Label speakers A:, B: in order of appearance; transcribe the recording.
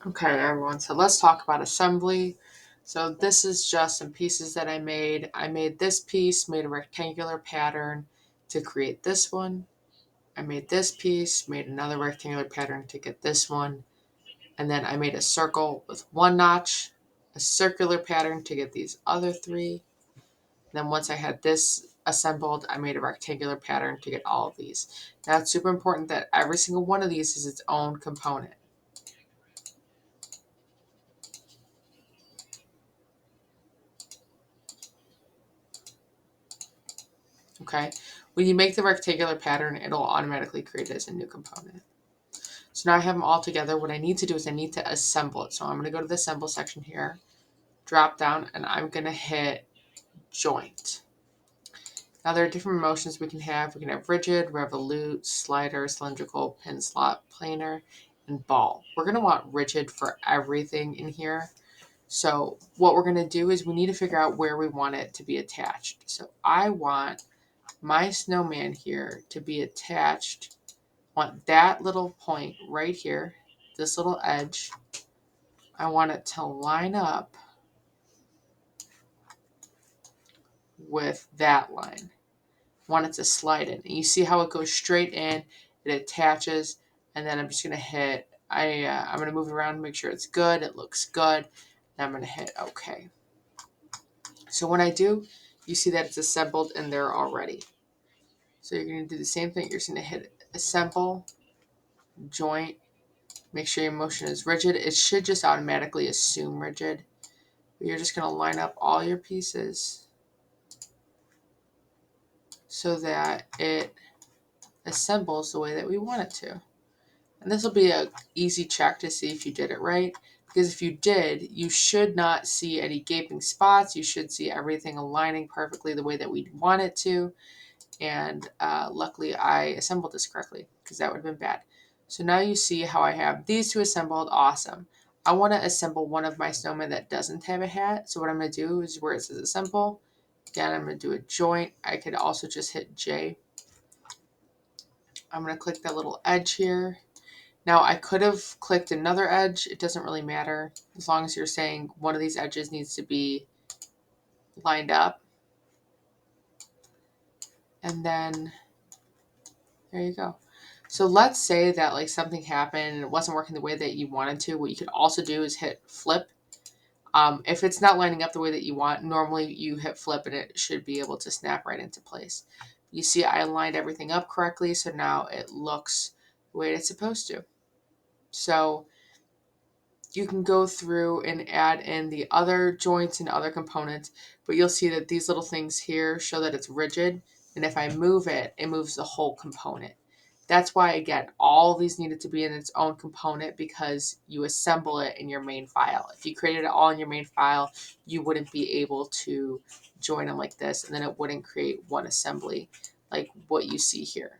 A: Okay, everyone, so let's talk about assembly. So this is just some pieces that I made. I made this piece, made a rectangular pattern to create this one. I made this piece, made another rectangular pattern to get this one. And then I made a circle with one notch, a circular pattern to get these other three. Then once I had this assembled, I made a rectangular pattern to get all of these. Now it's super important that every single one of these is its own component. Okay. When you make the rectangular pattern, it'll automatically create it as a new component. So now I have them all together. What I need to do is I need to assemble it. So I'm going to go to the assemble section here, drop down, and I'm going to hit joint. Now there are different motions we can have. We can have rigid, revolute, slider, cylindrical, pin slot, planar, and ball. We're going to want rigid for everything in here. So what we're going to do is we need to figure out where we want it to be attached. So I want my snowman here to be attached. I want that little point right here, this little edge. I want it to line up with that line. I want it to slide in. And you see how it goes straight in, it attaches, and then I'm just going to hit, I'm going to move it around to make sure it's good, it looks good, and I'm going to hit OK. So when I do, you see that it's assembled in there already. So you're going to do the same thing. You're just going to hit assemble, joint, make sure your motion is rigid. It should just automatically assume rigid. But you're just going to line up all your pieces so that it assembles the way that we want it to. And this will be an easy check to see if you did it right. Because if you did, you should not see any gaping spots. You should see everything aligning perfectly the way that we want it to. And luckily I assembled this correctly because that would have been bad. So now you see how I have these two assembled. Awesome. I want to assemble one of my snowmen that doesn't have a hat. So what I'm going to do is where it says assemble, again, I'm going to do a joint. I could also just hit J. I'm going to click that little edge here. Now I could have clicked another edge. It doesn't really matter as long as you're saying one of these edges needs to be lined up. And then there you go. So let's say that like something happened and it wasn't working the way that you wanted to. What you could also do is hit flip. If it's not lining up the way that you want, normally you hit flip and it should be able to snap right into place. You see I aligned everything up correctly, so now it looks the way it's supposed to. So you can go through and add in the other joints and other components, but you'll see that these little things here show that it's rigid. And if I move it, it moves the whole component. That's why, again, all these needed to be in its own component because you assemble it in your main file. If you created it all in your main file, you wouldn't be able to join them like this, and then it wouldn't create one assembly like what you see here.